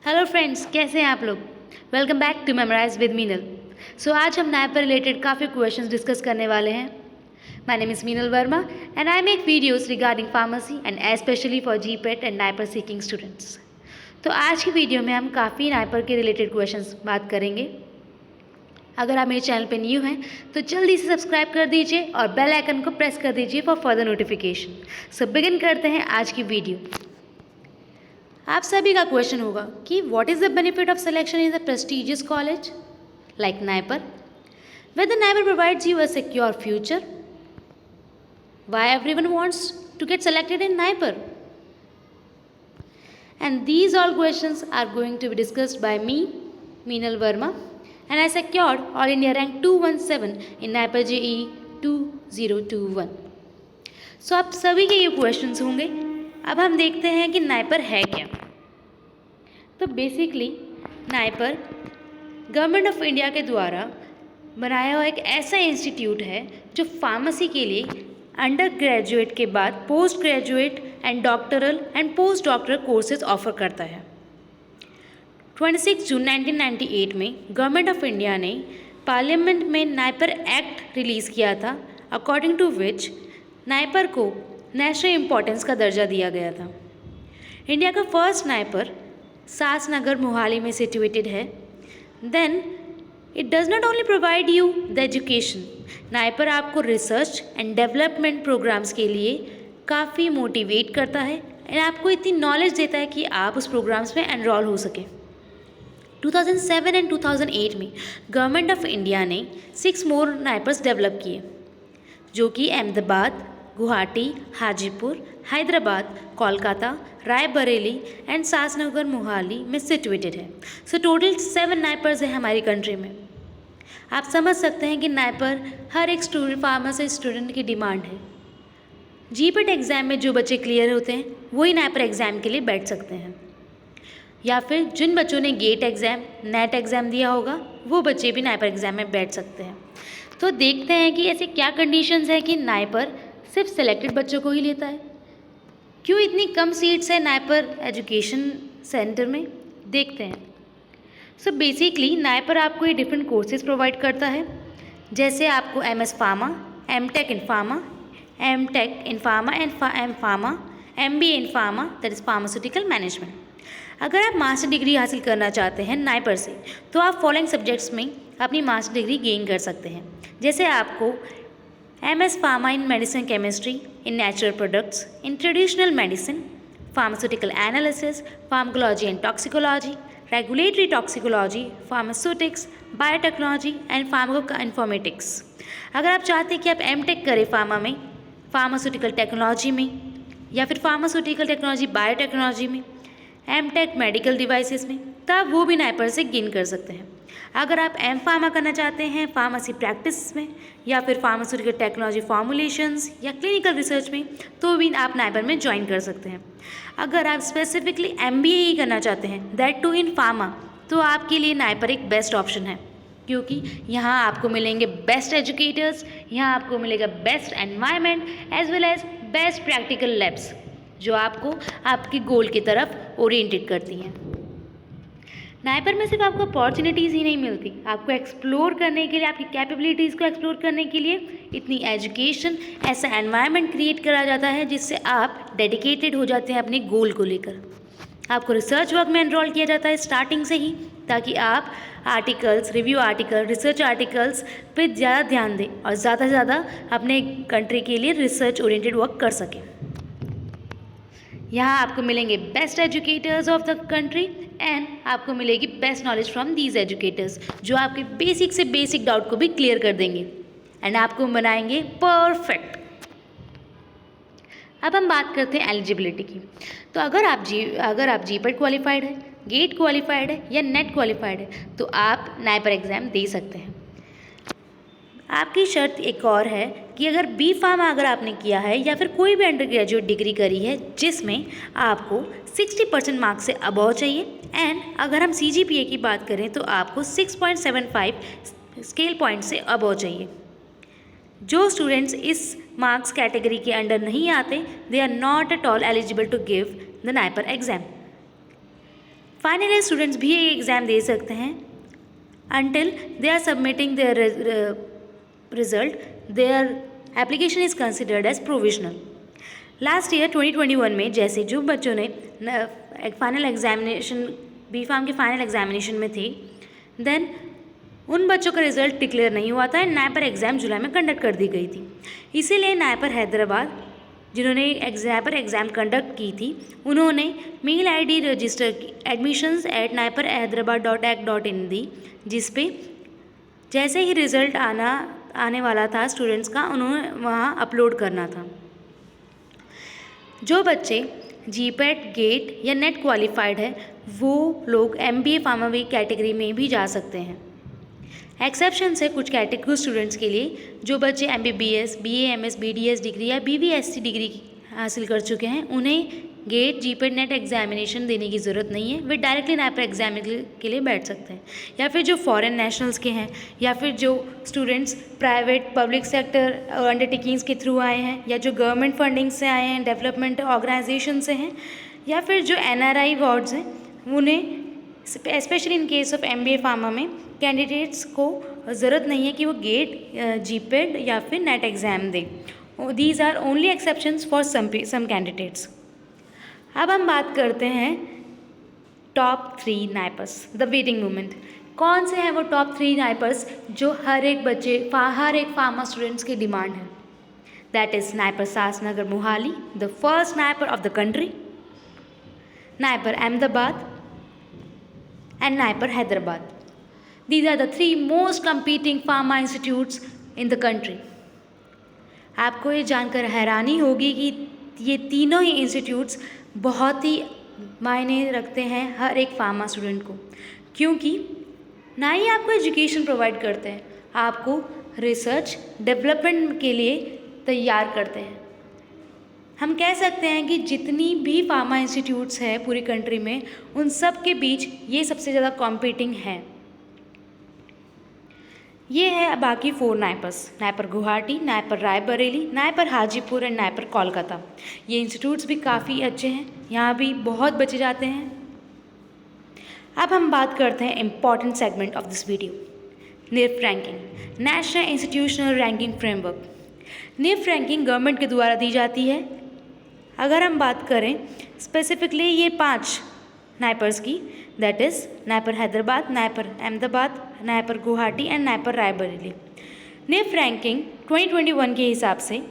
Hello friends, कैसे हैं आप लोग। Welcome back to memorize with Meenal. आज हम नाइपर रिलेटेड काफ़ी क्वेश्चंस डिस्कस करने वाले हैं। My name is Meenal Verma and I make videos regarding pharmacy and specially for GPAT and NIPER seeking students. तो आज की वीडियो में हम काफ़ी नाइपर के रिलेटेड क्वेश्चंस बात करेंगे। अगर आप मेरे चैनल पर न्यू हैं तो जल्दी से सब्सक्राइब कर दीजिए और बेल आइकन को प्रेस कर दीजिए फॉर फर्दर नोटिफिकेशन। बिगिन करते हैं आज की वीडियो। आप सभी का क्वेश्चन होगा कि what is the benefit of selection in the prestigious college like NIPER, whether NIPER provides you a secure future, why everyone wants to get selected in NIPER, and these all questions are going to be discussed by me, Meenal Verma, and I secured All India rank 217 in NIPER JEE 2021। आप सभी के ये questions होंगे। अब हम देखते हैं कि नाइपर है क्या। तो basically NIPER government of India के द्वारा बनाया हुआ एक ऐसा इंस्टीट्यूट है जो फार्मेसी के लिए अंडर ग्रेजुएट के बाद post graduate and doctoral and post doctoral courses offer करता है। 26 जून 1998 में गवर्नमेंट ऑफ इंडिया ने पार्लियामेंट में नाइपर एक्ट रिलीज़ किया था, अकॉर्डिंग टू विच नाइपर को नेशनल इम्पोर्टेंस का दर्जा दिया गया था। इंडिया का फर्स्ट नाइपर सासनगर मोहाली में सिचुएटेड है। Then it does not only provide you the education, NIPER आपको रिसर्च एंड डेवलपमेंट प्रोग्राम्स के लिए काफ़ी मोटिवेट करता है एंड आपको इतनी नॉलेज देता है कि आप उस प्रोग्राम्स में एनरोल हो सके। 2007 एंड 2008 में गवर्नमेंट ऑफ इंडिया ने 6 मोर नाइपर्स डेवलप किए, जो कि अहमदाबाद, गुवाहाटी, हाजीपुर, हैदराबाद, कोलकाता, रायबरेली एंड सासनगर मोहाली में सिचुएटेड है। टोटल 7 नाइपर्स हैं हमारी कंट्री में। आप समझ सकते हैं कि नाइपर हर एक फार्मेसी स्टूडेंट की डिमांड है। जीपेट एग्ज़ाम में जो बच्चे क्लियर होते हैं वही नाइपर एग्ज़ाम के लिए बैठ सकते हैं, या फिर जिन बच्चों ने गेट एग्ज़ाम, नेट एग्ज़ाम दिया होगा वो बच्चे भी नाइपर एग्ज़ाम में बैठ सकते हैं। तो देखते हैं कि ऐसे क्या कंडीशंस है कि नाइपर सिर्फ सेलेक्टेड बच्चों को ही लेता है। क्यों इतनी कम सीट्स है नाइपर एजुकेशन सेंटर में, देखते हैं। बेसिकली नाइपर आपको ये डिफरेंट कोर्सेज प्रोवाइड करता है, जैसे आपको MS pharma, MTech in pharma, MTech in pharma and pharma, MBA in pharma, that is pharmaceutical management. अगर आप मास्टर डिग्री हासिल करना चाहते हैं नाइपर से तो आप फॉलोइंग सब्जेक्ट्स में अपनी मास्टर डिग्री गेन कर सकते हैं, जैसे आपको MS pharma in medicine chemistry, in natural products, in traditional medicine, pharmaceutical analysis, pharmacology and toxicology, regulatory toxicology, pharmaceutics, biotechnology and pharmaco informatics. अगर आप चाहते हैं कि आप MTech करें फार्मा में, फार्मास्यूटिकल टेक्नोलॉजी में, या फिर फार्मास्यूटिकल टेक्नोलॉजी बायोटेक्नोलॉजी में, MTech मेडिकल डिवाइसेस में, तब वो भी नाइपर से गेन कर सकते हैं। अगर आप M फार्मा करना चाहते हैं फार्मेसी प्रैक्टिस में, या फिर फार्मास्यूटिकल टेक्नोलॉजी फॉर्मुलेशंस या क्लिनिकल रिसर्च में, तो भी आप नाइपर में ज्वाइन कर सकते हैं। अगर आप स्पेसिफिकली MBA ही करना चाहते हैं, दैट टू इन फार्मा, तो आपके लिए नाइपर एक बेस्ट ऑप्शन है, क्योंकि यहाँ आपको मिलेंगे बेस्ट एजुकेटर्स, यहाँ आपको मिलेगा best environment as well as best practical labs, जो आपको आपके गोल की तरफ ओरिएंटेड करती हैं। नाइपर में सिर्फ आपको अपॉर्चुनिटीज़ ही नहीं मिलती, आपको एक्सप्लोर करने के लिए, आपकी कैपेबिलिटीज़ को एक्सप्लोर करने के लिए इतनी एजुकेशन, ऐसा एनवायरनमेंट क्रिएट करा जाता है जिससे आप डेडिकेटेड हो जाते हैं अपने गोल को लेकर। आपको रिसर्च वर्क में एनरोल किया जाता है स्टार्टिंग से ही, ताकि आप articles, review article, research articles पे ज़्यादा ध्यान दें और ज़्यादा से ज़्यादा अपने कंट्री के लिए रिसर्च ओरिएंटेड वर्क कर सकें। यहाँ आपको मिलेंगे best educators of the country and आपको मिलेगी best knowledge from these educators, जो आपके बेसिक से बेसिक डाउट को भी क्लियर कर देंगे एंड आपको बनाएंगे परफेक्ट। अब हम बात करते हैं एलिजिबिलिटी की। तो अगर आप जीपेट क्वालिफाइड है, गेट क्वालिफाइड है या नेट क्वालिफाइड है तो आप नाइपर एग्ज़ाम दे सकते हैं। आपकी शर्त एक और है कि अगर B फार्मा अगर आपने किया है या फिर कोई भी अंडर ग्रेजुएट डिग्री करी है जिसमें आपको 60% मार्क्स से अबव चाहिए, एंड अगर हम CGPA की बात करें तो आपको 6.75 स्केल पॉइंट से अबव चाहिए। जो स्टूडेंट्स इस मार्क्स कैटेगरी के अंडर नहीं आते, they are not at all eligible to give the NIPER exam. Final year students भी ये एग्ज़ाम दे सकते हैं until they are submitting their result. Their application is considered as provisional. Last year 2021 में जैसे जो बच्चों ने फाइनल एग्जामिनेशन बी फार्म के फाइनल एग्जामिनेशन में थे, देन उन बच्चों का रिजल्ट डिक्लेयर नहीं हुआ था। नायपर एग्ज़ाम जुलाई में कंडक्ट कर दी गई थी। इसीलिए नायपर हैदराबाद जिन्होंने नायपर एग्ज़ाम कंडक्ट की थी, उन्होंने मेल आईडी रजिस्टर की admissions@naparhyderabad.ac.in दी, जिस पे जैसे ही रिज़ल्ट आने वाला था स्टूडेंट्स का, उन्होंने वहाँ अपलोड करना था। जो बच्चे जीपैट, गेट या नेट क्वालिफाइड है, वो लोग MBA फार्मा कैटेगरी में भी जा सकते हैं। एक्सेप्शंस है कुछ कैटेगरी स्टूडेंट्स के लिए। जो बच्चे MBBS, BA, MS, BDS degree या BVSC डिग्री हासिल कर चुके हैं, उन्हें गेट, जीपैट, नेट एग्जामिनेशन देने की ज़रूरत नहीं है। वे डायरेक्टली नायपर एग्जाम के लिए बैठ सकते हैं। या फिर जो फॉरेन नेशनल्स के हैं, या फिर जो students private public sector undertakings के थ्रू आए हैं, या जो गवर्नमेंट फंडिंग से आए हैं, डेवलपमेंट ऑर्गेनाइजेशन से हैं, या फिर जो NRI वार्ड्स हैं, उन्हें specially in case of MBA pharma में कैंडिडेट्स को ज़रूरत नहीं है कि वो गेट, जीपैट या फिर नेट एग्ज़ाम दें। These are only exceptions for some candidates. अब हम बात करते हैं top 3 NIPERs, the waiting movement. कौन से हैं वो टॉप 3 नाइपर्स जो हर एक फार्मा स्टूडेंट्स की डिमांड है? That is NIPER Sasnagar Mohali, the first NIPER of the country, NIPER Ahmedabad and NIPER Hyderabad. These are the 3 most competing pharma institutes in the country. आपको ये जानकर हैरानी होगी कि ये तीनों ही इंस्टीट्यूट्स बहुत ही मायने रखते हैं हर एक फार्मा स्टूडेंट को, क्योंकि ना ही आपको एजुकेशन प्रोवाइड करते हैं, आपको रिसर्च डेवलपमेंट के लिए तैयार करते हैं। हम कह सकते हैं कि जितनी भी फार्मा इंस्टीट्यूट्स हैं पूरी कंट्री में, उन सब के बीच ये सबसे ज़्यादा कॉम्पीटिंग है। ये है बाकी 4 NIPERs, NIPER Guwahati, NIPER Raebareli, NIPER Hajipur and NIPER Kolkata. ये इंस्टीट्यूट्स भी काफ़ी अच्छे हैं, यहाँ भी बहुत बच्चे जाते हैं। अब हम बात करते हैं important segment of this video, NIRF ranking, national institutional ranking framework. NIRF ranking government के द्वारा दी जाती है। अगर हम बात करें स्पेसिफिकली ये 5 नाइपर्स की, that is NIPER Hyderabad, NIPER Ahmedabad, NIPER Guwahati and NIPER Raebareli. NIRF ranking 2021 के हिसाब से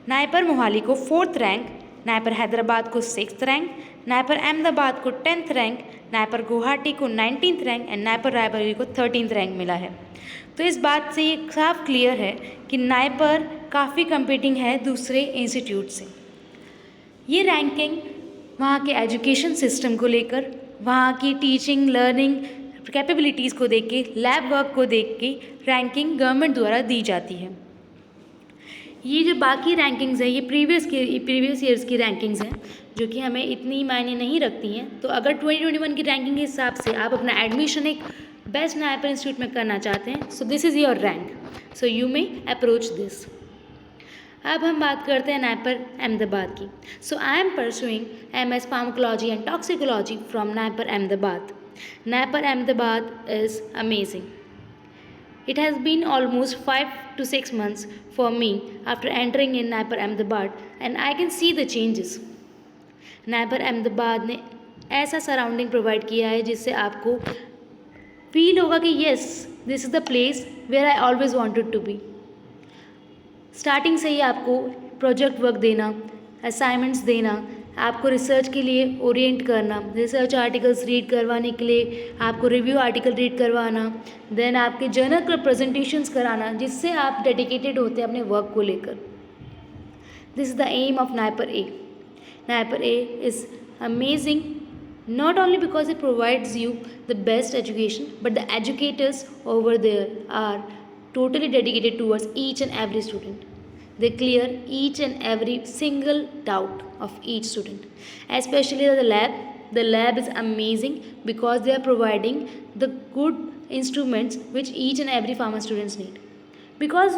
नाइपर मोहाली को 4th रैंक, नाइपर हैदराबाद को 6th रैंक, नाइपर अहमदाबाद को 10th रैंक, नाइपर गुवाहाटी को 19th rank and NIPER Raebareli को 13th रैंक मिला है। तो इस बात से ये साफ क्लियर है कि नाइपर काफ़ी कम्पीटिंग है दूसरे इंस्टीट्यूट से। ये रैंकिंग वहाँ के एजुकेशन सिस्टम को लेकर, वहाँ की टीचिंग लर्निंग कैपेबिलिटीज़ को देख के, लैब वर्क को देख के रैंकिंग गवर्नमेंट द्वारा दी जाती है। ये जो बाकी रैंकिंग्स हैं, ये प्रीवियस ईयर्स की रैंकिंग्स हैं, जो कि हमें इतनी मायने नहीं रखती हैं। तो अगर 2021 की रैंकिंग के हिसाब से आप अपना एडमिशन एक बेस्ट नाइपर इंस्टीट्यूट में करना चाहते हैं, so this is your rank, so you may approach this. अब हम बात करते हैं नाइपर अहमदाबाद की। So I am pursuing MS pharmacology and toxicology from NIPER Ahmedabad. NIPER Ahmedabad is amazing. It has been almost 5 to 6 months for me after entering in NIPER Ahmedabad and I can see the changes. NIPER Ahmedabad ने ऐसा surrounding provide किया है जिससे आपको feel होगा कि yes, this is the place where I always wanted to be. Starting से ही आपको प्रोजेक्ट वर्क देना, असाइनमेंट्स देना, आपको रिसर्च के लिए ओरिएंट करना, रिसर्च आर्टिकल्स रीड करवाने के लिए आपको रिव्यू आर्टिकल रीड करवाना, देन आपके जर्नल प्रेजेंटेशंस कराना, जिससे आप डेडिकेटेड होते हैं अपने वर्क को लेकर। This is the aim of NIPER A. NIPER A is amazing not only because it provides you the best education, but the educators over there are totally dedicated towards each and every student. They clear each and every single doubt of each student, especially the lab. The lab is amazing because they are providing the good instruments which each and every pharma students need, because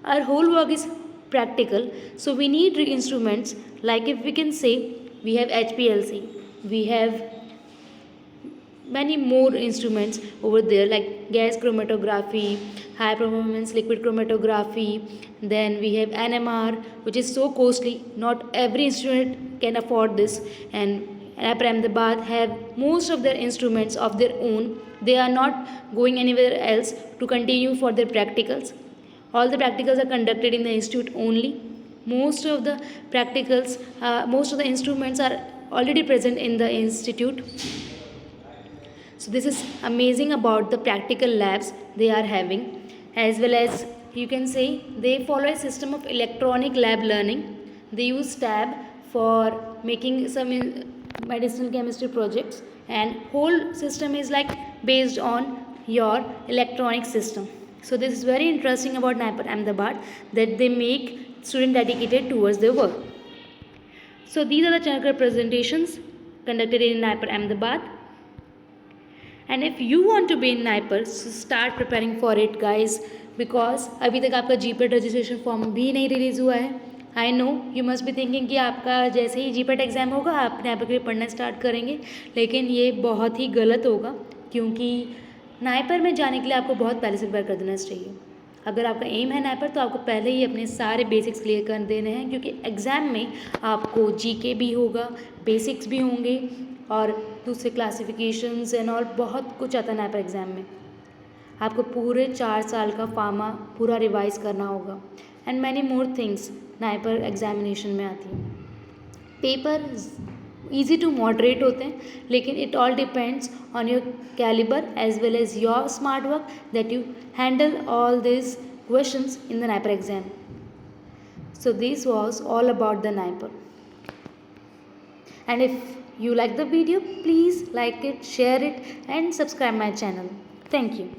our whole work is practical, so we need instruments like, if we can say, we have HPLC, we have many more instruments over there like gas chromatography, high performance liquid chromatography. Then we have NMR, which is so costly. Not every instrument can afford this. And NIPER Ahmedabad have most of their instruments of their own. They are not going anywhere else to continue for their practicals. All the practicals are conducted in the institute only. Most of the practicals, most of the instruments are already present in the institute. So this is amazing about the practical labs they are having, as well as you can say they follow a system of electronic lab learning. They use tab for making some medicinal chemistry projects, and whole system is like based on your electronic system. So this is very interesting about NIPER Ahmedabad, that they make student dedicated towards their work. So these are the Chanakar presentations conducted in NIPER Ahmedabad. And if you want to be in NIPER, so start preparing for it guys, because अभी तक आपका GPET registration form भी नहीं release हुआ है. I know you must be thinking कि आपका जैसे ही GPET एग्ज़ाम होगा आप NIPER के लिए पढ़ना स्टार्ट करेंगे, लेकिन ये बहुत ही गलत होगा, क्योंकि NIPER में जाने के लिए आपको बहुत पहले से प्रिपेयर कर देना चाहिए. अगर आपका एम है NIPER तो आपको पहले ही अपने सारे बेसिक्स क्लियर कर देने हैं, क्योंकि एग्ज़ाम में आपको GK भी होगा, बेसिक्स भी होंगे और दूसरे क्लासिफिकेशंस एंड ऑल बहुत कुछ आता है NIPER एग्ज़ाम में. आपको पूरे 4 साल का फार्मा पूरा रिवाइज करना होगा and many more things NIPER examination में आती हैं. पेपर ईजी टू मॉडरेट होते हैं, लेकिन it all depends on your calibre as well as your smart work that you handle all this questions in the NIPER exam. So this was all about the NIPER. And if you like the video, please like it, share it and subscribe my channel. Thank you.